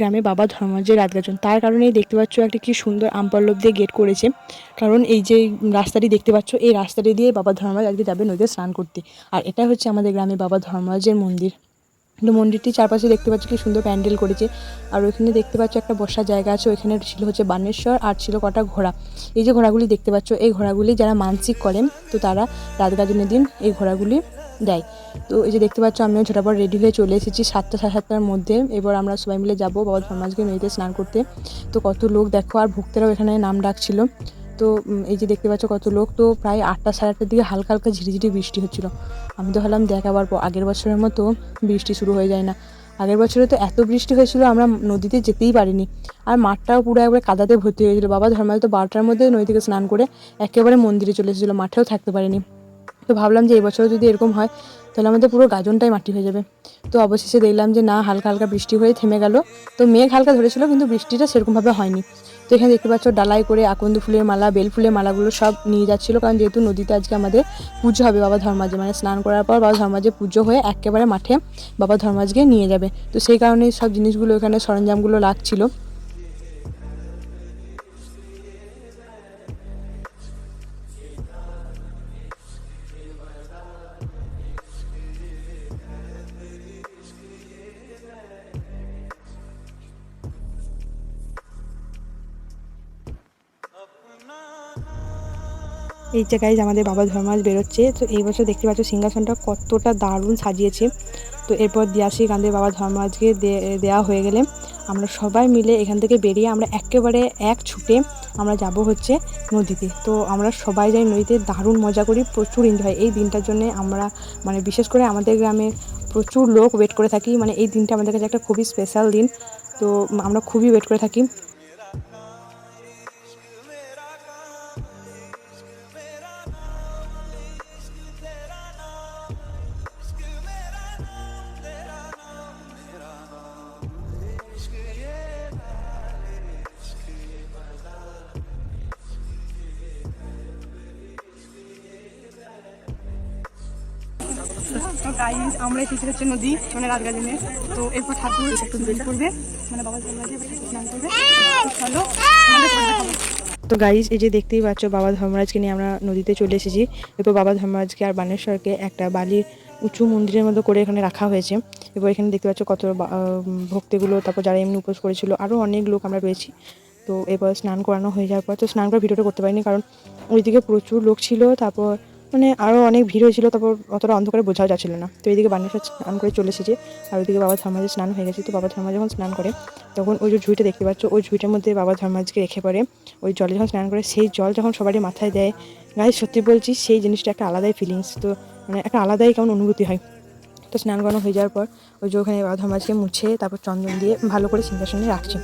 গ্রামে বাবা ধর্মরাজের রাত গাজন, তার কারণেই দেখতে পাচ্ছ একটা কি সুন্দর আমপল্লব দিয়ে গেট করেছে। কারণ এই যে রাস্তাটি দেখতে পাচ্ছ, এই রাস্তাটি দিয়ে বাবা ধর্মরাজ আজকে যাবে নদীতে স্নান করতে। আর এটা হচ্ছে আমাদের গ্রামে বাবা ধর্মরাজের মন্দির। কিন্তু মন্দিরটি চারপাশে দেখতে পাচ্ছ কি সুন্দর প্যান্ডেল করেছে। আর ওইখানে দেখতে পাচ্ছ একটা বসার জায়গা আছে, ওইখানে ছিল হচ্ছে বানেশ্বর আর ছিল কটা ঘোড়া। এই যে ঘোড়াগুলি দেখতে পাচ্ছ, এই ঘোড়াগুলি যারা মানসিক করেন তো তারা রাত গাজনের দিন এই ঘোড়াগুলি দেয়। তো এই যে দেখতে পাচ্ছ আমিও ঝটাপট রেডি হয়ে চলে এসেছি 7টা সাড়ে 7টার মধ্যে। এবার আমরা সবাই মিলে যাবো বাবা ধর্মরাজকে নদীতে স্নান করতে। তো কত লোক দেখো, আর ভক্তেরাও এখানে নাম ডাকছিল। তো এই যে দেখতে পাচ্ছ কত লোক। তো প্রায় 8টা সাড়ে 8টার দিকে হালকা হালকা ঝিরিঝিরি বৃষ্টি হচ্ছিলো। আমি তো ভাবলাম দেখ আবার আগের বছরের মতো বৃষ্টি শুরু হয়ে যায় না। আগের বছরে তো এত বৃষ্টি হয়েছিল আমরা নদীতে যেতেই পারিনি। আর মাঠটাও পুরো একবারে কাদাতে ভর্তি হয়ে গেছিলো। বাবা ধর্মরাজ তো 12টার মধ্যে নদী থেকে স্নান করে একেবারে মন্দিরে চলে এসেছিলো, মাঠেও থাকতে পারিনি। তো ভাবলাম যে এবছরও যদি এরকম হয় তাহলে আমাদের পুরো গাজনটাই মাটি হয়ে যাবে। তো অবশেষে দেখলাম যে না, হালকা হালকা বৃষ্টি হয়ে থেমে গেল। তো মেঘ হালকা ধরেছিল কিন্তু বৃষ্টিটা সেরকমভাবে হয়নি। তো এখানে দেখতে পাচ্ছ ডালাই করে আকন্দ ফুলের মালা, বেল ফুলের মালাগুলো সব নিয়ে যাচ্ছিলো। কারণ যেহেতু নদীতে আজকে আমাদের পুজো হবে বাবা ধর্মরাজে, মানে স্নান করার পর বাবা ধর্মরাজে পুজো হয়ে একেবারে মাঠে বাবা ধর্মরাজকে নিয়ে যাবে। তো সেই কারণেই সব জিনিসগুলো এখানে সরঞ্জামগুলো লাগছিল। এই জায়গায় আমাদের বাবা ধর্মরাজ বেরোচ্ছে। তো এই বছর দেখতে পাচ্ছ সিংহাসনটা কতটা দারুণ সাজিয়েছে। তো এরপর দিয়াশি কান্দে বাবা ধর্মরাজকে দেওয়া হয়ে গেলে আমরা সবাই মিলে এখান থেকে বেরিয়ে আমরা একেবারে এক ছুটে আমরা যাব হচ্ছে নদীতে। তো আমরা সবাই যাই নদীতে, দারুণ মজা করি, প্রচুর এনজয় হয় এই দিনটার জন্য। আমরা মানে বিশেষ করে আমাদের গ্রামে প্রচুর লোক ওয়েট করে থাকি, মানে এই দিনটা আমাদের কাছে একটা খুবই স্পেশাল দিন। তো আমরা খুবই ওয়েট করে থাকি। তো গাইস আমরা এসেছি হচ্ছে নদী, মানে রাত গাজনে। তো এরপর ঠাকুর একটু দূরে করবে, মানে বাবা ধর্মরাজে স্নান করবে। চলো তো গাইস এই যে দেখতেই পাচ্ছ বাবা ধর্মরাজকে নিয়ে আমরা নদীতে চলে এসেছি। এরপর বাবা ধর্মরাজকে আর বানেশ্বরকে একটা বালির উঁচু মন্দিরের মতো করে এখানে রাখা হয়েছে। এরপর এখানে দেখতে পাচ্ছ কত ভক্তিগুলো, তারপর যারা এমনি উপোস করেছিল আরও অনেক লোক আমরা রয়েছি। তো এরপর স্নান করানো হয়ে যাওয়ার পর, তো স্নান করার ভিডিওটা করতে পারিনি কারণ ওইদিকে প্রচুর লোক ছিল, তারপর মানে আরও অনেক ভিড় হয়েছিল, তারপর অতটা অন্ধকারে বোঝাও যাচ্ছিল না। তো এইদিকে বানেশ্বর স্নান করে চলে এসেছে, আর ওইদিকে বাবা ধর্মরাজের স্নান হয়ে গেছে। তো বাবা ধর্মরাজ যখন স্নান করে তখন ওই যে ঝুঁইটা দেখতে পাচ্ছ, ওই ঝুঁইটার মধ্যে বাবা ধর্মরাজকে রেখে পড়ে ওই জলে যখন স্নান করে, সেই জল যখন সবারই মাথায় দেয়, গায়ে সত্যি বলছি সেই জিনিসটা একটা আলাদাই ফিলিংস। তো মানে একটা আলাদাই কেমন অনুভূতি হয়। তো স্নান করানো হয়ে যাওয়ার পর ওই যে ওখানে বাবা ধর্মরাজকে মুছে তারপর চন্দন দিয়ে ভালো করে সিংহাসনে রাখছে।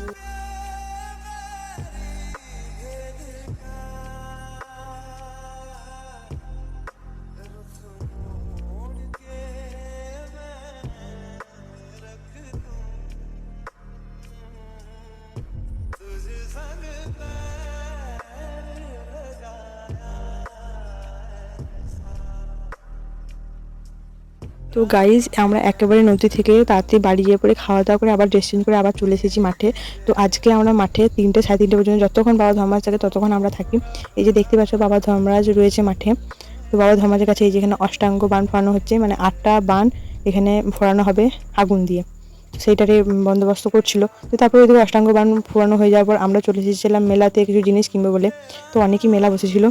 তো গাইজ আমরা একেবারে নদী থেকে তাড়াতাড়ি বাড়ি গিয়ে পরে খাওয়া দাওয়া করে আবার ড্রেস চেঞ্জ করে আবার চলে এসেছি মাঠে। তো আজকে আমরা মাঠে 3টে সাড়ে 3টে পর্যন্ত যতক্ষণ বাবা ধর্মরাজ থাকে ততক্ষণ আমরা থাকি। এই যে দেখতে পাচ্ছ বাবা ধর্মরাজ রয়েছে মাঠে। তো বাবা ধর্মরাজের কাছে এই যেখানে অষ্টাঙ্গ বান ফোড়ানো হচ্ছে, মানে 8টা বান এখানে ফোড়ানো হবে আগুন দিয়ে, সেইটারে বন্দোবস্ত করছিল। তো তারপরে ওইদিকে অষ্টাঙ্গ বান ফোড়ানো হয়ে যাওয়ার পর আমরা চলে এসেছিলাম মেলাতে কিছু জিনিস কিনবো বলে। তো অনেকই মেলা বসেছিল।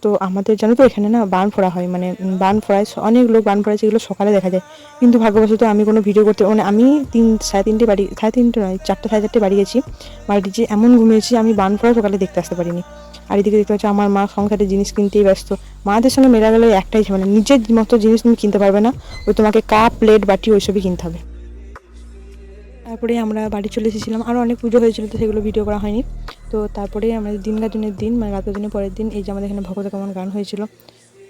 তো আমাদের জানো তো এখানে না বান ফোড়া হয়, মানে বান ফোড়ায় অনেক লোক বান ফোড়ায়, যেগুলো সকালে দেখা যায়। কিন্তু ভাগ্যবশত আমি কোনো ভিডিও করতে, মানে আমি সাড়ে 3টে বাড়ি, সাড়ে 3টে নয় 4টে সাড়ে 4টে বাড়ি গেছি। বাড়িতে যে এমন ঘুমিয়েছি আমি বান ফোড়া সকালে দেখতে আসতে পারিনি। আর এদিকে দেখতে পাচ্ছি আমার মা সংসারের জিনিস কিনতেই ব্যস্ত। মাদের সঙ্গে মেলা গেলে একটাই ঝামেলা, নিজের মতো জিনিস তুমি কিনতে পারবে না, ওই তোমাকে কাপ প্লেট বাটি ওইসবই কিনতে হবে। তারপরে আমরা বাড়ি চলে এসেছিলাম, আরও অনেক পুজো হয়েছিল তো সেগুলো ভিডিও করা হয়নি। তো তারপরে আমাদের দিন গাজনের দিন, মানে রাত গাজনের পরের দিন এই যে আমাদের এখানে ভগবত কেমন গান হয়েছিল,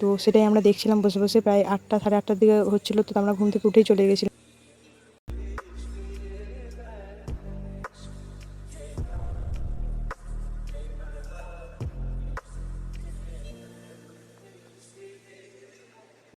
তো সেটাই আমরা দেখছিলাম বসে বসে। প্রায় 8টা সাড়ে 8টার দিকে হচ্ছিলো, তো আমরা ঘুম থেকে উঠেই চলে গেছিলাম।